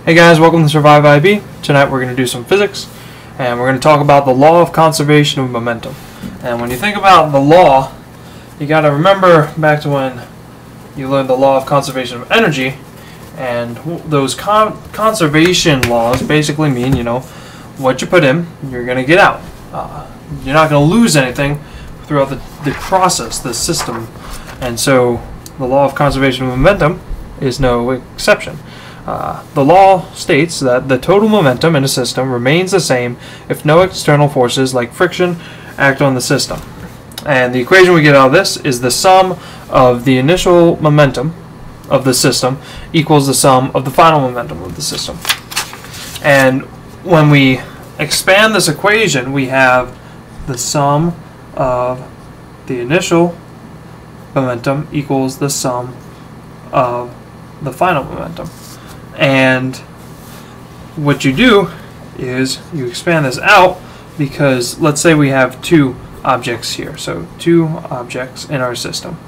Hey guys, welcome to Survive IB. Tonight we're going to do some physics, and we're going to talk about the law of conservation of momentum. And when you think about the law, you got to remember back to when you learned the law of conservation of energy, and those conservation laws basically mean, what you put in, you're going to get out. You're not going to lose anything throughout the process, the system. And so the law of conservation of momentum is no exception. The law states that the total momentum in a system remains the same if no external forces like friction act on the system. And the equation we get out of this is the sum of the initial momentum of the system equals the sum of the final momentum of the system. And when we expand this equation, we have the sum of the initial momentum equals the sum of the final momentum. And what you do is you expand this out, because let's say we have two objects here, so two objects in our system,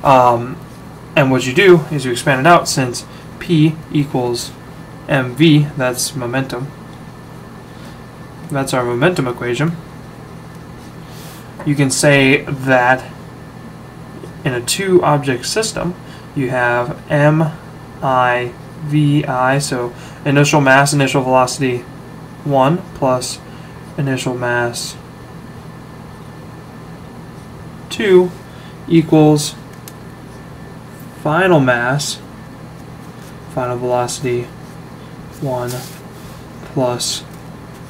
and what you do is you expand it out. Since P equals mv, that's momentum, that's our momentum equation, you can say that in a two object system you have mi vi, so initial mass, initial velocity 1 plus initial mass 2 equals final mass, final velocity 1 plus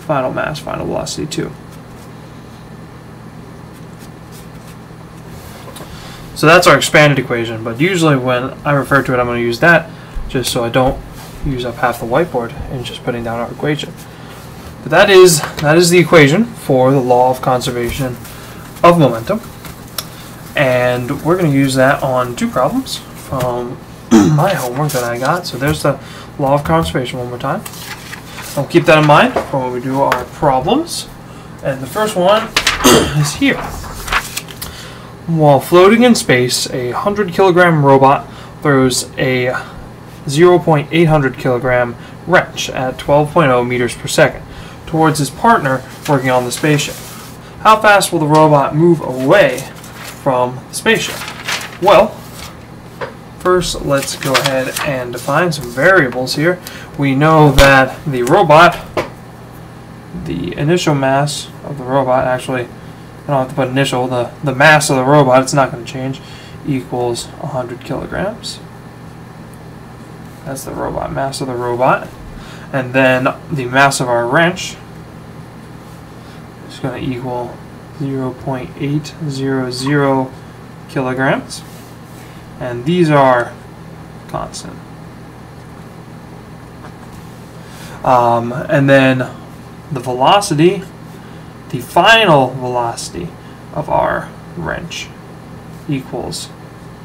final mass, final velocity 2. So that's our expanded equation, but usually when I refer to it, I'm going to use that just so I don't use up half the whiteboard and just putting down our equation. But that is the equation for the law of conservation of momentum. And we're going to use that on two problems from my homework that I got. So there's the law of conservation one more time. I'll keep that in mind for when we do our problems. And the first one is here. While floating in space, a 100-kilogram robot throws a 0.800 kilogram wrench at 12.0 meters per second towards his partner working on the spaceship. How fast will the robot move away from the spaceship? Well, first let's go ahead and define some variables here. We know that the robot, the initial mass of the robot, actually I don't have to put initial, the mass of the robot, it's not going to change, equals 100 kilograms. That's the robot mass of the robot. And then the mass of our wrench is going to equal 0.800 kilograms. And these are constant. And then the velocity, the final velocity of our wrench equals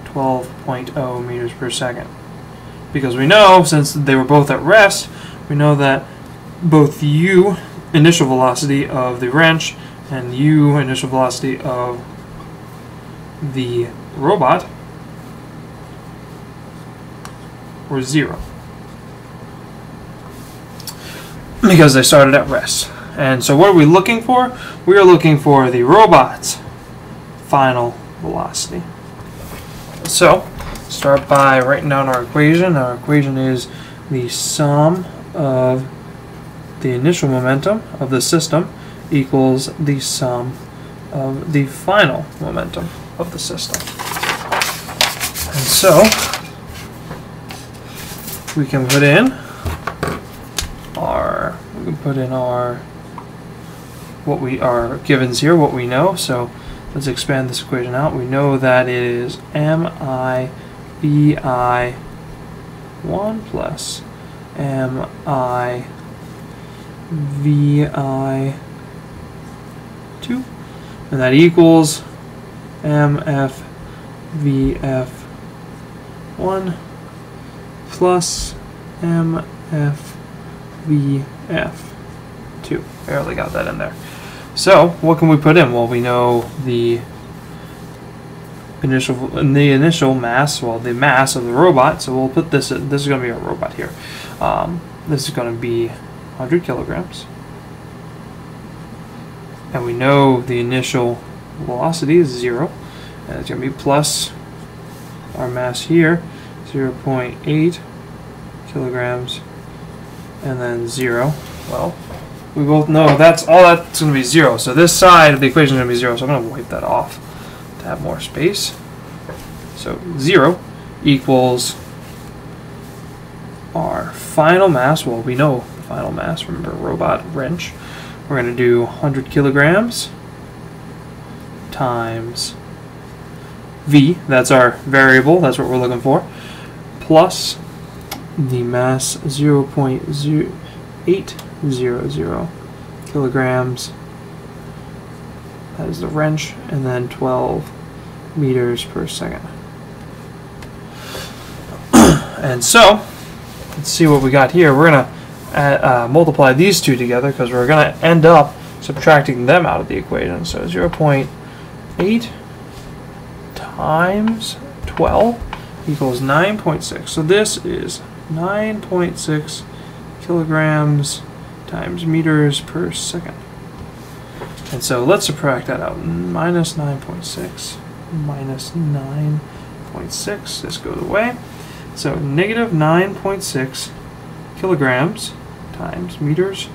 12.0 meters per second. Because we know, since they were both at rest, we know that both u, initial velocity of the wrench, and u, initial velocity of the robot, were 0. Because they started at rest. And so what are we looking for? We are looking for the robot's final velocity. So start by writing down our equation. Our equation is the sum of the initial momentum of the system equals the sum of the final momentum of the system. And so we can put in our what we are givens here, what we know. So let's expand this equation out. We know that it is mi vi 1 plus mi vi 2, and that equals mf vf 1 plus mf vf 2. Barely got that in there. So what can we put in? Well, we know the initial mass, well, the mass of the robot. So we'll put this is going to be our robot here. This is going to be 100 kilograms. And we know the initial velocity is 0. And it's going to be plus our mass here, 0.8 kilograms, and then 0. Well, we both know that's going to be 0. So this side of the equation is going to be 0. So I'm going to wipe that off to have more space. So 0 equals our final mass. Well, we know the final mass. Remember, robot wrench. We're going to do 100 kilograms times V. That's our variable. That's what we're looking for. Plus the mass 0.0800 kilograms. That is the wrench, and then 12 meters per second. And so, let's see what we got here. We're going to multiply these two together because we're going to end up subtracting them out of the equation. So 0.8 times 12 equals 9.6. So this is 9.6 kilograms times meters per second. And so let's subtract that out. Minus 9.6 minus 9.6. This goes away. So negative 9.6 kilograms times meters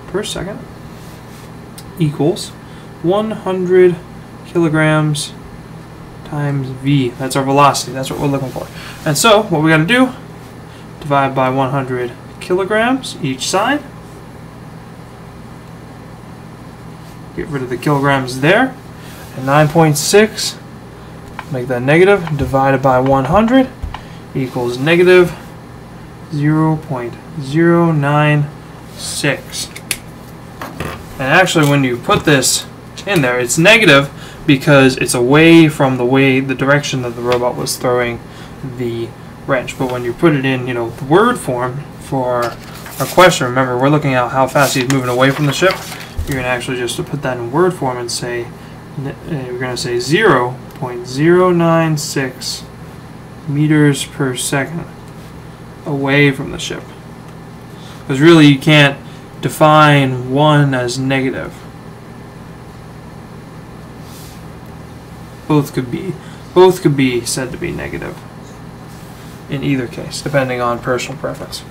per second equals 100 kilograms times V. That's our velocity. That's what we're looking for. And so what we got to do, divide by 100 kilograms each side. Get rid of the kilograms there. And 9.6, make that negative, divided by 100 equals negative 0.096. And actually, when you put this in there, it's negative because it's away from the direction that the robot was throwing the wrench. But when you put it in, the word form for our question, remember we're looking at how fast he's moving away from the ship. You're going to actually just put that in word form and say, we're going to say 0.096 meters per second away from the ship. Because really you can't define one as negative. Both could be said to be negative in either case, depending on personal preference.